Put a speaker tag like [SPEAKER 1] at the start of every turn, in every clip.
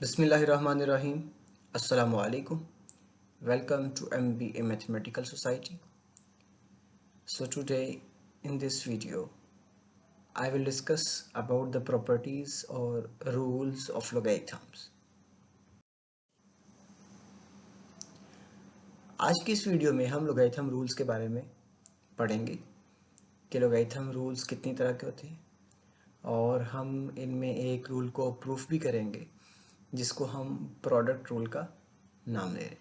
[SPEAKER 1] Bismillahirrahmanirrahim. Assalamu alaikum. Welcome to MBA Mathematical Society. So today in this video I will discuss about the properties or rules of logarithms. आज की इस video में हम logarithm rules के बारे में पढ़ेंगे कि लोगारिथम रूल्स कितनी तरह के होते हैं और हम इनमें एक रूल को प्रूफ भी करेंगे जिसको हम प्रोडक्ट रूल का नाम दे रहे हैं।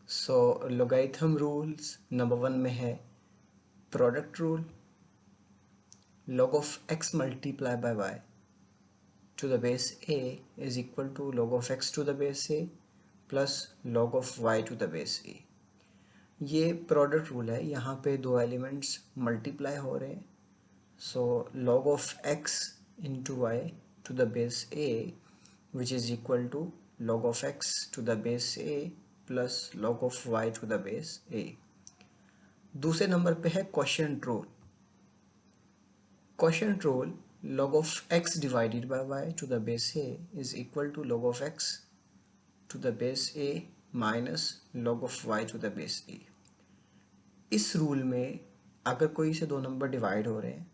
[SPEAKER 1] सो लोगारिथम रूल्स नंबर 1 में है product rule. log of x multiply by y to the base a is equal to log of x to the base a plus log of y to the base a। ये product rule है, यहाँ पे दो elements multiply हो रहे हैं। सो log of x into y to the base a which is equal to log of x to the base a plus log of y to the base a। दूसरे number पे है quotient rule. Quotient rule, log of x divided by y to the base a is equal to log of x to the base a minus log of y to the base a। इस rule में अगर कोई से दो number divide हो रहे हैं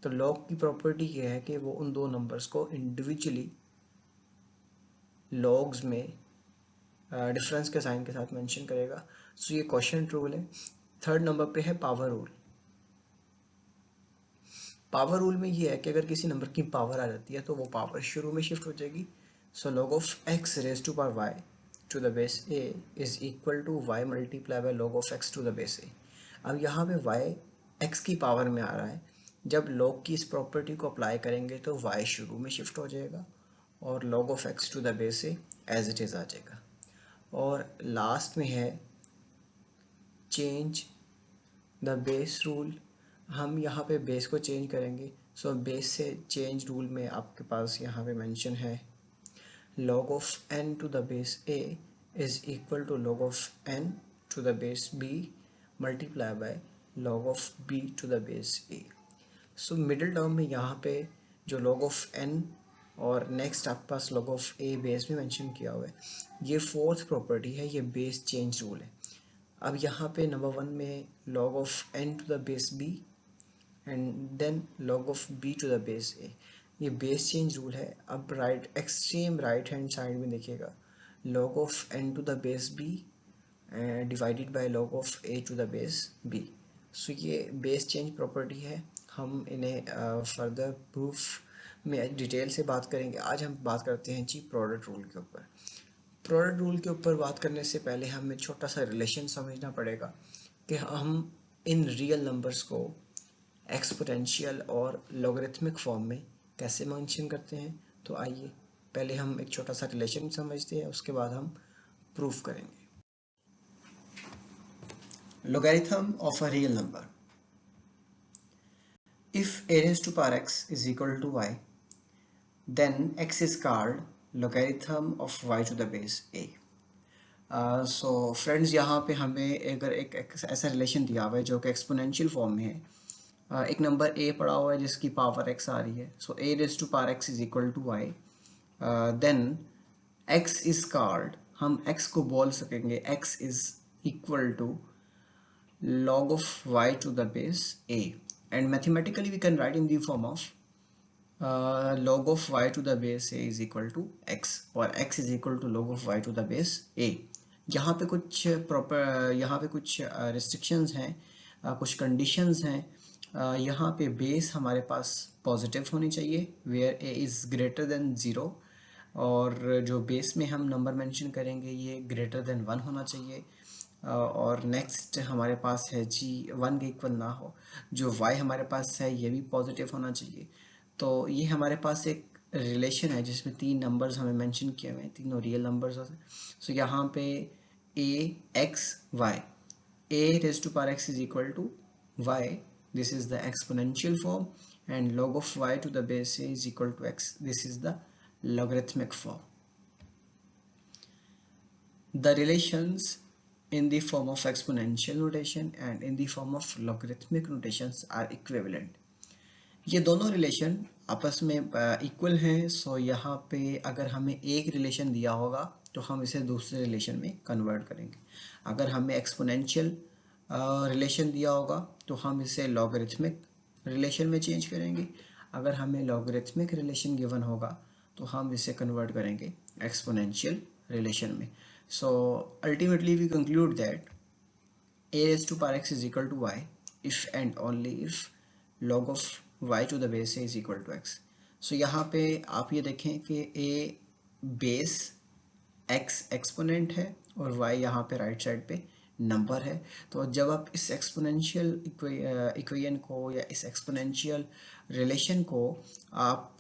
[SPEAKER 1] तो लॉग की प्रॉपर्टी ये है कि वो उन दो नंबर्स को इंडिविजुअली लॉग्स में डिफरेंस के साइन के साथ मेंशन करेगा। सो ये क्वोशिएंट रूल है। थर्ड नंबर पे है पावर रूल। पावर रूल में ये है कि अगर किसी नंबर की पावर आ जाती है तो वो पावर शुरू में शिफ्ट हो जाएगी। So log of x raise to power Y to the base a is equal to Y multiply by log of x to the base a। अब यहाँ पे y x की पावर में आ रहा है। जब log की इस प्रॉपर्टी को अप्लाई करेंगे तो y शुरू में शिफ्ट हो जाएगा और log of x to the base a as it is आ जाएगा। और लास्ट में है चेंज द बेस रूल। हम यहाँ पे बेस को चेंज करेंगे। सो बेस से चेंज रूल में आपके पास यहाँ पे मेंशन है log of n to the base a is equal to log of n to the base b multiply by log of b to the base a। So middle term में यहाँ पे जो log ऑफ n और next आपके पास log of a base में mention किया हुआ है, ये फोर्थ प्रॉपर्टी है, ये बेस चेंज रूल है। अब यहाँ पे नंबर 1 में log of n to the base b and then log of b to the base a, ये बेस चेंज रूल है। अब right extreme right hand side में देखिएगा log of n to the base b divided by log of a to the base b। So ये base change property है। हम इन्हें further proof में डिटेल से बात करेंगे। आज हम बात करते हैं जी प्रोडक्ट रूल के ऊपर। प्रोडक्ट रूल के ऊपर बात करने से पहले हमें छोटा सा रिलेशन समझना पड़ेगा कि हम इन रियल नंबर्स को एक्सपोनेंशियल और लॉगरिथमिक फॉर्म में कैसे मेंशन करते हैं। तो आइए पहले हम एक छोटा सा रिलेशन समझते हैं, उसके बाद हम प्रूफ करेंगे। Logarithm of a real number. If a raised to power x is equal to y, then x is called logarithm of y to the base a। So friends, यहाँ पे हमें अगर एक ऐसा रिलेशन दिया हुआ है जो कि एक्सपोनेंशियल फॉर्म में है। एक नंबर a पड़ा हुआ है जिसकी पावर x आ रही है। So a raise to power x is equal to y, then x is called, हम x को बोल सकेंगे x is equal to log of y to the base a, and mathematically we can write in the form of log of y to the base a is equal to x, और x is equal to log of y to the base a। यहाँ पे कुछ restrictions हैं, कुछ conditions हैं। यहाँ पे base हमारे पास पॉजिटिव होनी चाहिए where a is greater than 0, और जो बेस में हम नंबर मेंशन करेंगे ये ग्रेटर देन 1 होना चाहिए। और नेक्स्ट हमारे पास है जी 1 के इक्वल ना हो। जो y हमारे पास है ये भी पॉजिटिव होना चाहिए। तो ये हमारे पास एक रिलेशन है जिसमें तीन नंबर्स हमें मेंशन किए हुए हैं, तीनों रियल नंबर्स होते हैं। सो यहाँ पे a x y, a raised to power x is equal to y, this is the exponential form, and log of y to the base a is equal to x, this is the logarithmic form। The relations in the form of exponential notation and in the form of logarithmic notations are equivalent। ये दोनों relation आपस में equal हैं, सो यहाँ पे अगर हमें एक रिलेशन दिया होगा तो हम इसे दूसरे रिलेशन में कन्वर्ट करेंगे। अगर हमें एक्सपोनेंशियल रिलेशन दिया होगा तो हम इसे लॉगरिथमिक रिलेशन में चेंज करेंगे। अगर हमें लॉगरिथमिक रिलेशन गिवन होगा तो हम इसे कन्वर्ट करेंगे एक्सपोनेंशियल रिलेशन में। So ultimately we conclude that a raised to power x is equal to y if and only if log of y to the base a is equal to x। So यहाँ पे आप ये देखें कि a base x exponent है और y यहाँ पे राइट साइड पे नंबर है। तो जब आप इस एक्सपोनेंशियल इक्वेशन को या इस एक्सपोनेंशियल रिलेशन को आप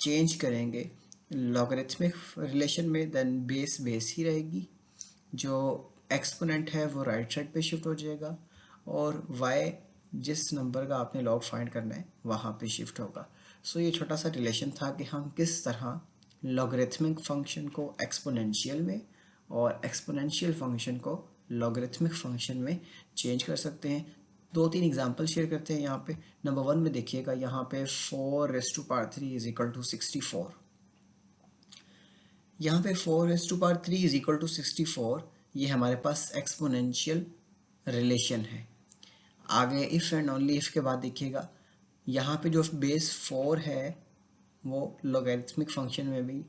[SPEAKER 1] चेंज करेंगे लॉगरिथमिक रिलेशन में, देन बेस बेस ही रहेगी, जो एक्सपोनेंट है वो राइट साइड पे शिफ्ट हो जाएगा और y जिस नंबर का आपने लॉग फाइंड करना है वहाँ पे शिफ्ट होगा। सो ये छोटा सा रिलेशन था कि हम किस तरह लॉगरिथमिक फंक्शन को एक्सपोनेंशियल में और एक्सपोनेंशियल फंक्शन को लॉगरिथमिक फंक्शन में चेंज कर सकते हैं। 2-3 एग्जांपल शेयर करते हैं यहाँ पे। नंबर 1 में देखिएगा, यहाँ पे 4⁻³ इज इक्वल टू 64। यहाँ पे 4⁻³ इज इक्वल टू 64, ये हमारे पास एक्सपोनेंशियल रिलेशन है। आगे इफ़ एंड ओनली इफ़ के बाद देखिएगा, यहाँ पे जो बेस 4 है वो लॉगरिथमिक फंक्शन में भी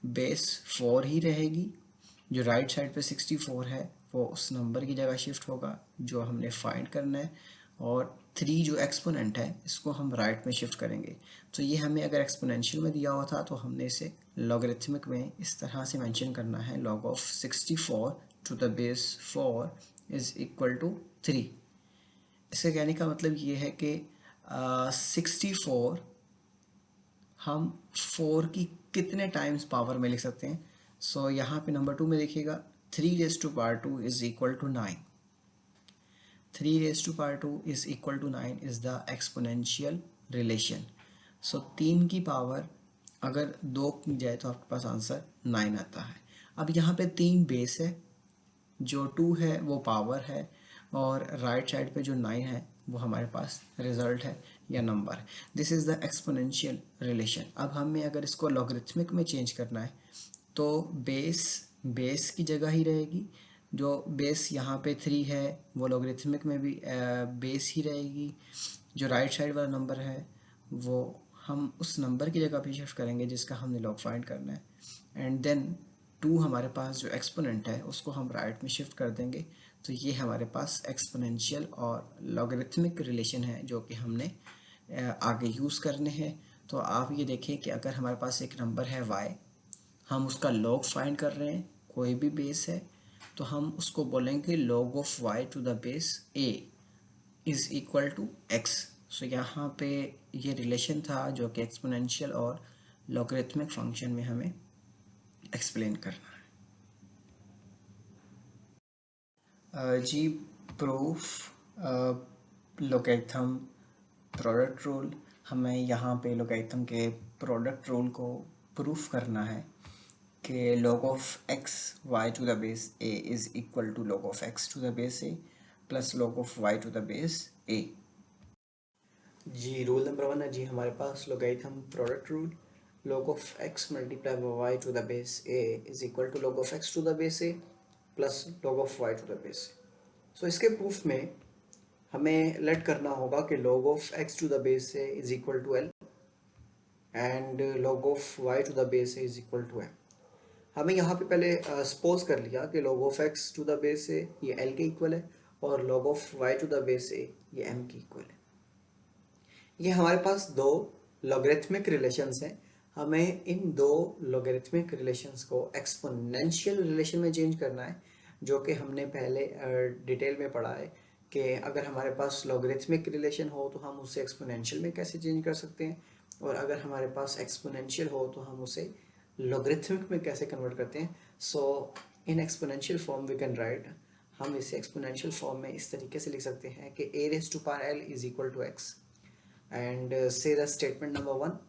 [SPEAKER 1] बेस 4 ही रहेगी। जो राइट साइड पे 64 है वो उस नंबर की जगह शिफ्ट होगा जो हमने फाइंड करना है, और 3 जो एक्सपोनेंट है इसको हम राइट में शिफ्ट करेंगे। तो ये हमें अगर एक्सपोनेंशियल में दिया हुआ था तो हमने इसे लॉगरिथमिक में इस तरह से मेंशन करना है, log of 64 to the base 4 is equal to 3। इसके कहने का मतलब ये है कि 64 हम 4 की कितने टाइम्स पावर में लिख सकते हैं। सो यहाँ पे नंबर 2 में देखिएगा, 3⁻² is equal to 9। 3⁻² is equal to 9 is the exponential relation. So 3 की पावर अगर 2 की जाए तो आपके पास आंसर 9 आता है। अब यहाँ पे 3 बेस है, जो 2 है वो पावर है, और राइट साइड पे जो 9 है वो हमारे पास रिजल्ट है या नंबर है। This is the exponential relation. अब हमें अगर इसको लॉगरिथमिक में चेंज करना है तो बेस बेस की जगह ही रहेगी। जो बेस यहाँ पे 3 है वो लॉगरिथमिक में भी बेस ही रहेगी। जो राइट साइड वाला नंबर है वो हम उस नंबर की जगह पे शिफ्ट करेंगे जिसका हमने लॉग फाइंड करना है, एंड देन 2 हमारे पास जो एक्सपोनेंट है उसको हम राइट में शिफ्ट कर देंगे। तो ये हमारे पास एक्सपोनेंशियल और लॉगरिथमिक रिलेशन है जो कि हमने आगे यूज़ करने हैं। तो आप ये देखें कि अगर हमारे पास एक नंबर है y, हम उसका लॉग फाइंड कर रहे हैं, कोई भी बेस है, तो हम उसको बोलेंगे log of y to the base a is equal to x। So यहाँ पे ये रिलेशन था जो कि एक्सपोनेंशियल और लॉगरिथमिक फंक्शन में हमें एक्सप्लेन करना है। जी प्रूफ लोगैरिथम प्रोडक्ट रूल। हमें यहाँ पे लोगैरिथम के प्रोडक्ट रूल को प्रूफ करना है कि log of x y to the base a is equal to log of x to the base a plus log of y to the base a। जी rule number 1 है जी हमारे पास logarithm product rule. log of x multiply by y to the base a is equal to log of x to the base a plus log of y to the base a। सो इसके proof में हमें late करना होगा कि log of x to the base a is equal to l and log of y to the base a is equal to m। हमें यहाँ पे पहले सपोज कर लिया कि log of x to the base a ये l के equal है और log of y to the base a ये m के इक्वल है। ये हमारे पास दो लॉगरिथमिक रिलेशंस हैं। हमें इन दो लॉगरिथमिक रिलेशंस को एक्सपोनेंशियल रिलेशन में चेंज करना है, जो कि हमने पहले डिटेल में पढ़ा है कि अगर हमारे पास लॉगरिथमिक रिलेशन हो तो हम उसे एक्सपोनेंशियल में कैसे चेंज कर सकते हैं, और अगर हमारे पास एक्सपोनेंशियल हो तो हम उसे लॉगरिथमिक में कैसे कन्वर्ट करते हैं। So in exponential form we can write, हम इसे एक्सपोनेंशियल फॉर्म में इस तरीके से लिख सकते हैं कि a raised to power l is equal to x, and say the statement number 1।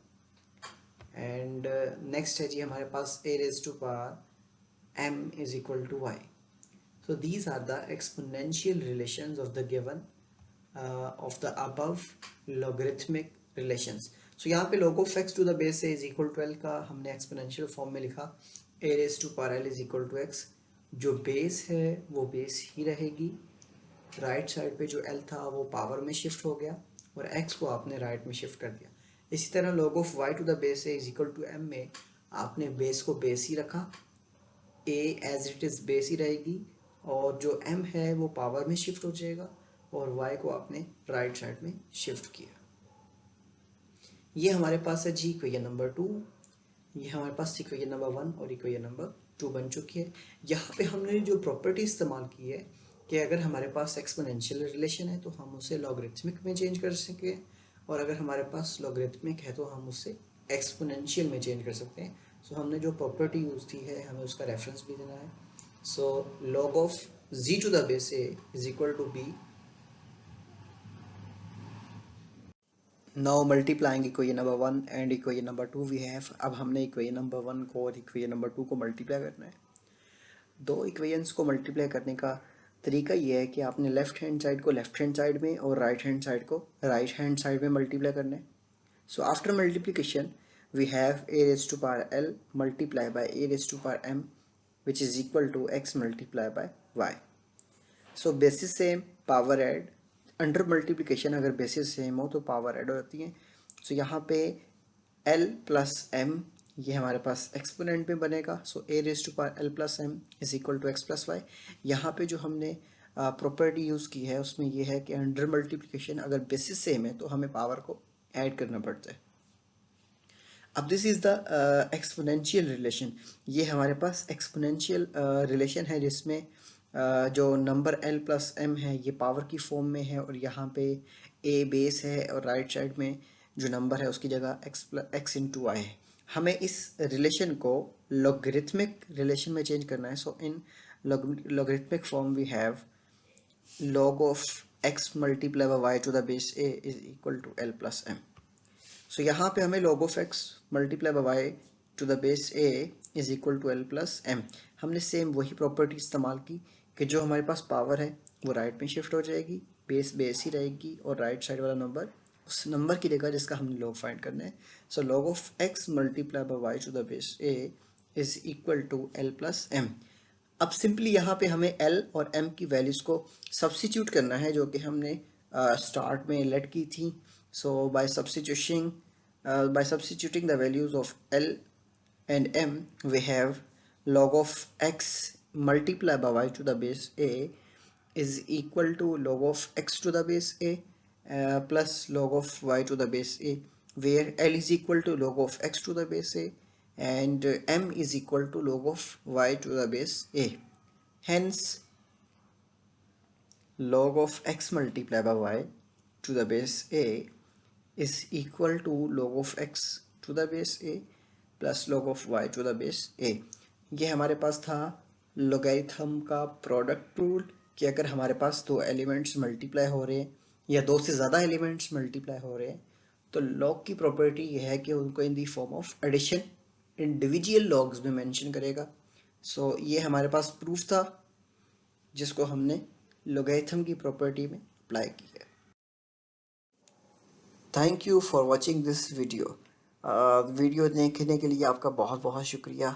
[SPEAKER 1] And next है जी हमारे पास a raised to power m is equal to y। So these are the exponential relations of the given of the above logarithmic relations। सो यहाँ पे log of x to the base a is equal to L का हमने exponential form में लिखा, a raise to power L is equal to x. जो base है वो base ही रहेगी, राइट साइड पे जो एल था वो पावर में शिफ्ट हो गया और एक्स को आपने राइट में शिफ्ट कर दिया। इसी तरह log of y to the base a is equal to m में आपने बेस को बेस ही रखा, a as it is base ही रहेगी और जो m है वो पावर में शिफ्ट हो जाएगा और y को आपने राइट साइड में शिफ्ट किया। ये हमारे पास है जी इक्वेशन नंबर 2, ये हमारे पास इक्वेशन नंबर 1 और इक्वेशन नंबर 2 बन चुकी है। यहाँ पे हमने जो प्रॉपर्टी इस्तेमाल की है कि अगर हमारे पास एक्सपोनेंशियल रिलेशन है तो हम उसे लॉगरिथमिक में चेंज कर सकें, और अगर हमारे पास लॉगरिथमिक है तो हम उसे एक्सपोनेंशियल में चेंज कर सकते हैं। सो हमने जो प्रॉपर्टी यूज़ की है हमें उसका रेफरेंस भी देना है। So log of z to the base a is equal to b। Now multiplying equation number 1 and equation number 2 we have. अब हमने इक्वेशन नंबर 1 को और इक्वेशन नंबर 2 को मल्टीप्लाई करना है। दो इक्वेशंस को मल्टीप्लाई करने का तरीका ये है कि आपने लेफ्ट हैंड साइड को लेफ्ट हैंड साइड में और राइट हैंड साइड को राइट हैंड साइड में मल्टीप्लाई करना है। So after multiplication we have a raised to power l multiply by a raised to power m which is equal to x multiply by y। So basis same power add, under multiplication अगर basis same हो तो power add हो जाती है। सो यहाँ पे l plus m ये हमारे पास एक्सपोनेंट में बनेगा। So a raise to power l plus m is equal to x plus y. यहाँ पे जो हमने प्रॉपर्टी यूज़ की है उसमें ये है कि अंडर मल्टीप्लिकेशन अगर बेसिस सेम है तो हमें पावर को ऐड करना पड़ता है। अब this is the exponential relation. ये हमारे पास एक्सपोनेंशियल रिलेशन है जिसमें जो नंबर l प्लस m है ये पावर की फॉर्म में है और यहाँ पे a बेस है और राइट साइड में जो नंबर है उसकी जगह x इंटू वाई है। हमें इस रिलेशन को लॉगरिथमिक रिलेशन में चेंज करना है। So in logarithmic form we have log of x multiply by y to the base a is equal to l plus m। So यहाँ पे हमें log of x multiply by y to the base a is equal to l plus m। हमने same वही property इस्तेमाल की कि जो हमारे पास पावर है वो राइट में शिफ्ट हो जाएगी, बेस बेस ही रहेगी और राइट साइड वाला नंबर उस नंबर की जगह जिसका हमने log फाइंड करना है। So log of x multiply by y to the base a is equal to l plus m। अब सिंपली यहाँ पे हमें l और m की वैल्यूज़ को सब्स्टिट्यूट करना है जो कि हमने स्टार्ट में लेट की थी। सो bye substituting the values of l and m we have log of x multiplied by y to the base a is equal to log of x to the base a plus log of y to the base a, where l is equal to log of x to the base a and m is equal to log of y to the base a. Hence log of x multiplied by y to the base a is equal to log of x to the base a plus log of y to the base a। ये हमारे पास था logarithm का product rule कि अगर हमारे पास दो elements multiply हो रहे हैं या दो से ज़्यादा एलिमेंट्स मल्टीप्लाई हो रहे हैं तो लॉग की प्रॉपर्टी ये है कि उनको in the form of addition individual logs में मेंशन करेगा। सो ये हमारे पास प्रूफ था जिसको हमने लोगैरिथम की प्रॉपर्टी में अप्लाई की है। Thank you for watching this video. Video देखने के लिए आपका बहुत बहुत शुक्रिया।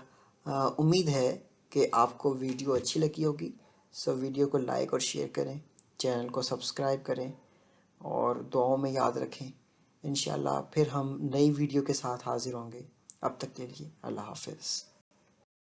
[SPEAKER 1] उम्मीद है कि आपको वीडियो अच्छी लगी होगी। सो वीडियो को लाइक और शेयर करें, चैनल को सब्सक्राइब करें और दुआओं में याद रखें। इंशाल्लाह फिर हम नई वीडियो के साथ हाजिर होंगे। अब तक के लिए अल्लाह हाफिज़।